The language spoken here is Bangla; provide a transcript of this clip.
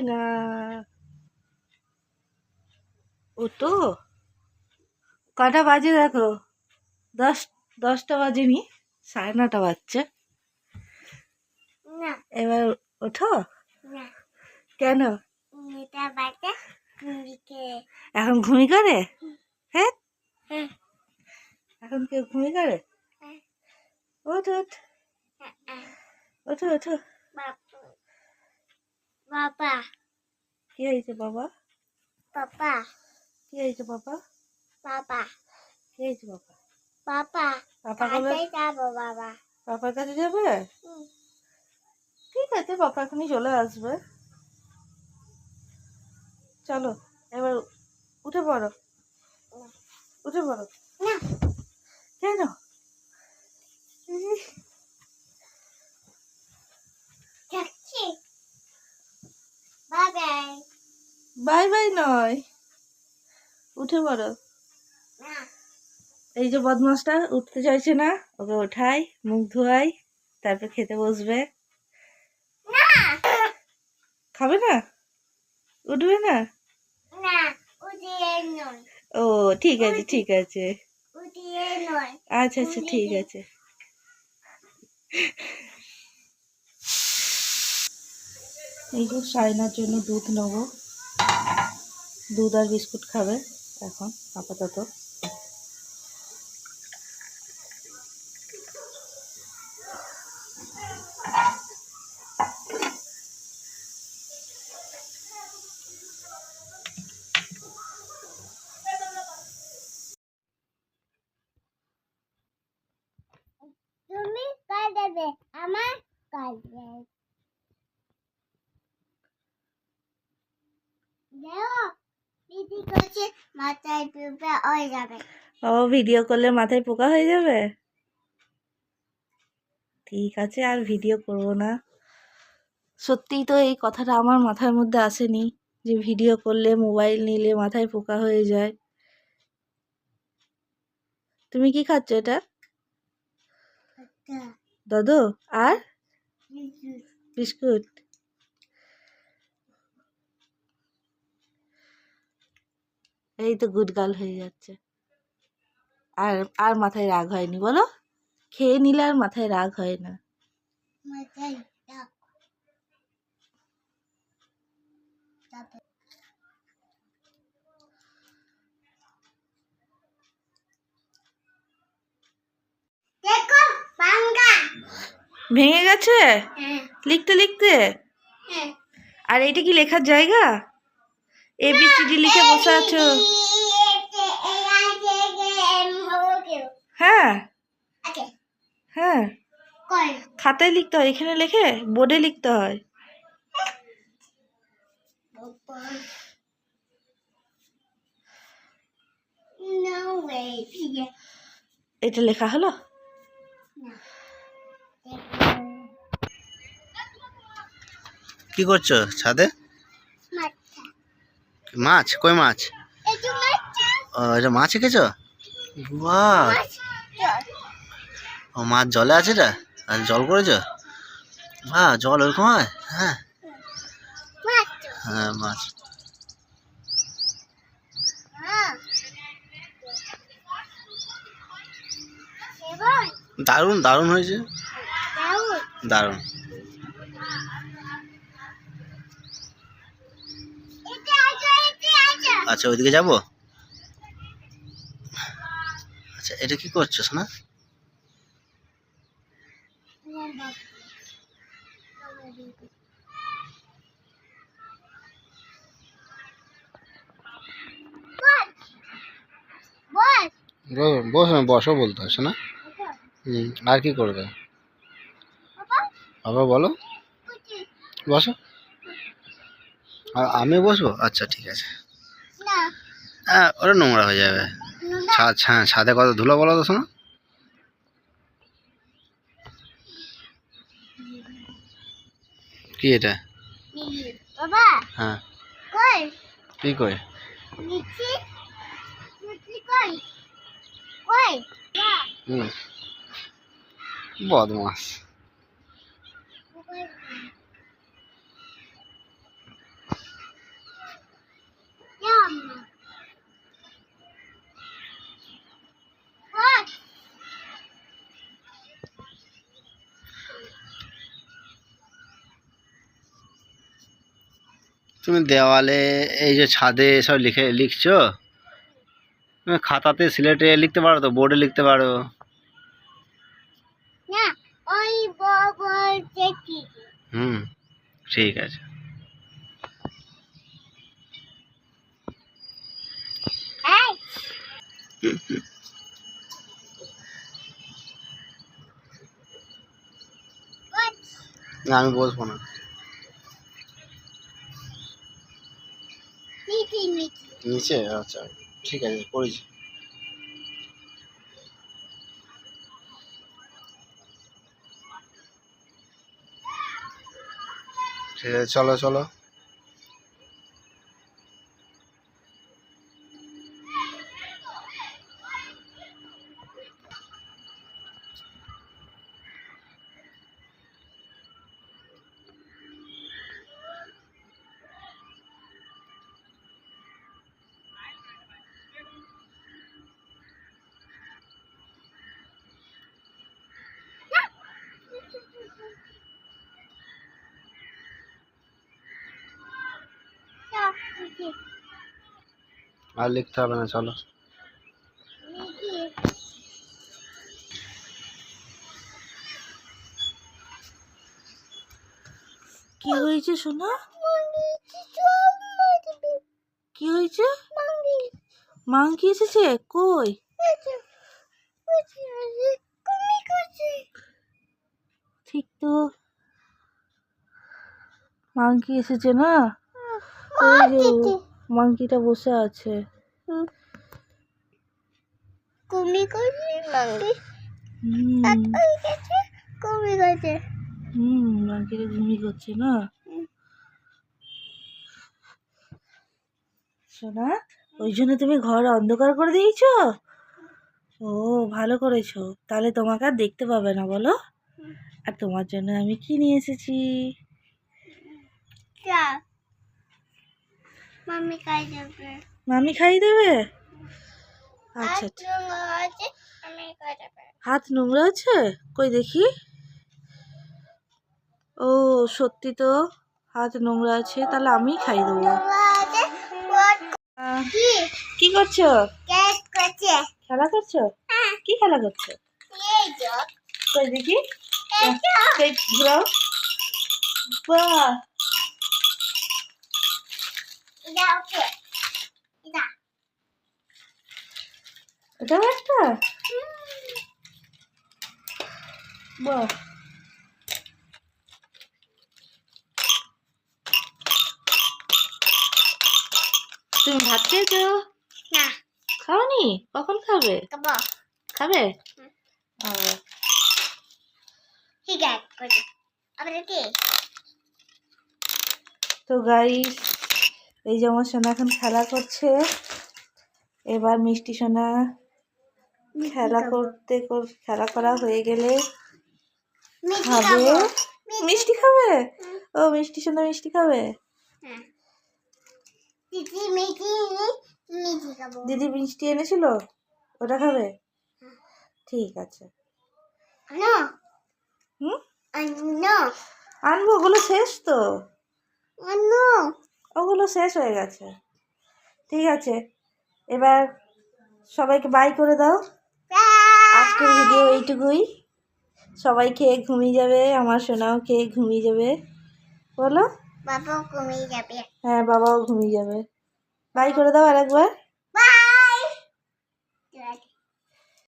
না, ওঠো। কটা বাজে দেখো? 10টা বাজেনি, 9:30 বাজছে। এবার ওঠো। কেন? এখন ঘুমি করে? হ্যাঁ, এখন কেউ ঘুমি করে? ওঠো ওঠো ওঠো। বাবা কি হয়েছে বাবা? বাবা কি হয়েছে বাবা? বাবা কি হয়েছে বাবা? বাবা পাপা বলে যাবো বাবা। পাপার কাছে যাবে? ঠিক আছে, পাপা এখনই চলে আসবে। চলো এবার উঠে পড়ো, উঠে পড়ো। কেন? বাই বাই নয়, উঠে পড়ো। এই যে বদমাসটা উঠতে চাইছে না, ওকে ওঠাই, মুখ ধোয়াই, তারপর খেতে বসবে। খাবে না? উঠবে না? ও ঠিক আছে ঠিক আছে, আচ্ছা আচ্ছা ঠিক আছে। এই যে সাইনার জন্য দুধ নেবো, দুধ আর বিস্কুট খাবে এখন আপাতত। তুমি কাল দেবে আমার কাল দিদি কাছে মাথায় পিঁপড়া হয়ে যাবে। ও ভিডিও করলে মাথায় পোকা হয়ে যাবে? ঠিক আছে, আর ভিডিও করব না। সত্যিই তো এই কথাটা আমার মাথার মধ্যে আসেনি যে ভিডিও করলে, মোবাইল নিলে মাথায় পোকা হয়ে যায়। তুমি কি খাচ্ছ এটা? দাদু আর বিস্কুট। এই তো গুড গার্ল হয়ে যাচ্ছে। আর আর মাথায় রাগ হয়নি বলো? খেয়ে নিলে আর মাথায় রাগ হয় না। দেখো বাঙ্গা ভেঙে গেছে লিখতে লিখতে। আর এইটা কি লেখার জায়গা? ABCD লিখে বসে আছো? হ্যাঁ হ্যাঁ, খাতায় লিখতে হয়, এখানে লেখে বোর্ডে লিখতে হয়। এটা লেখা হলো? কি করছো ছাদে? মাছ? কই মাছ? ও এটা মাছ এঁকেছো? বাহ, ও মাছ জলে আছে এটা? আর জল করেছো? বাহ, জল ওরকম হয়? হ্যাঁ হ্যাঁ মাছ। দারুণ দারুণ হয়েছে, দারুণ। আচ্ছা ওইদিকে যাবো। আচ্ছা এটা কি করছো সোনা? বসো বসো বলতে হয় না। আর কি করবে বাবা বলো? বসো। আর আমি বসবো? আচ্ছা ঠিক আছে। হ্যাঁ ওটা নোংরা হয়ে যাবে। হ্যাঁ ছাদে কত ধুলো বলো তো শোনো। কি এটা? হ্যাঁ কি কই? বদমাস। তুমি দেওয়ালে এই যে ছাদে সব লিখছো, তুমি খাতাতে সিলেটে লিখতে পারো তো, বোর্ডে লিখতে পারো। না ওই বড় দেখি হুম, ঠিক আছে। এই না আমি বসবো না। মিটি মিটি নিচে? আচ্ছা ঠিক আছে, পড়েছি। ঠিক আছে, চলো চলো। মিটি আর লিখতে হবে না, চলো। মিটি কি হয়েছে সোনা? কি হয়েছে? মাংকি এসেছে? কই? ঠিক তো, মাংকি এসেছে না? ওই যে মাংকিটা বসে আছে। কুমি করছি মাঙ্গি হুম কুমি করছে মাংকিটা ঘুমিয়ে করছে না? সোনা, ওই জন্য তুমি ঘর অন্ধকার করে দিয়েছো? ও ভালো করেছো, তাহলে তোমাকে আর দেখতে পাবে না বলো। আর তোমার জন্য আমি কি নিয়ে এসেছি? চা মাম্মি খাই যাবে মামি খাইয়ে দেবে? আচ্ছা আছে আমি খাই যাবে হাত নোংরা আছে? কই দেখি। ও সত্যি তো, হাত নোংরা আছে, তাহলে আমি খাই দেবো। আছে আহ, কি কি করছো? কেক করছে খেলা করছো? কি খেলা করছো? এই যে কই দেখি। কই ঘুরাও। বাহ, এটা ওকে এটা এটাও একটা। বাহ, তুমি ভাত খেয়েছো? না খাওনি? কখন খাবে? খাবো খাবে? ও, ঠিক আছে করছে আবার কি তো গাইস, এই যে আমার সোনা এখন খেলা করছে। এবার মিষ্টি সোনা খেলা খেলা করা হয়ে গেলে মিষ্টি খাবে। খাবো মিষ্টি খাবে? ও মিষ্টি সোনা মিষ্টি খাবে? হ্যাঁ দিদি মিষ্টি মিষ্টি খাবো দিদি মিষ্টি এনেছিল, ওটা খাবে? ঠিক আছে। নো হুম, নো আনবো, ওগুলো শেষ তো, নো ওগুলো শেষ হয়ে গেছে। ঠিক আছে, এবার সবাইকে বাই করে দাও। আজকের ভিডিও এইটুকুই। সবাই খেয়ে ঘুমিয়ে যাবে, আমার সোনাও খেয়ে ঘুমিয়ে যাবে। বলো। বাবা কমে যাবে হ্যাঁ, বাবাও ঘুমিয়ে যাবে। বাই করে দাও আরেকবার। বাই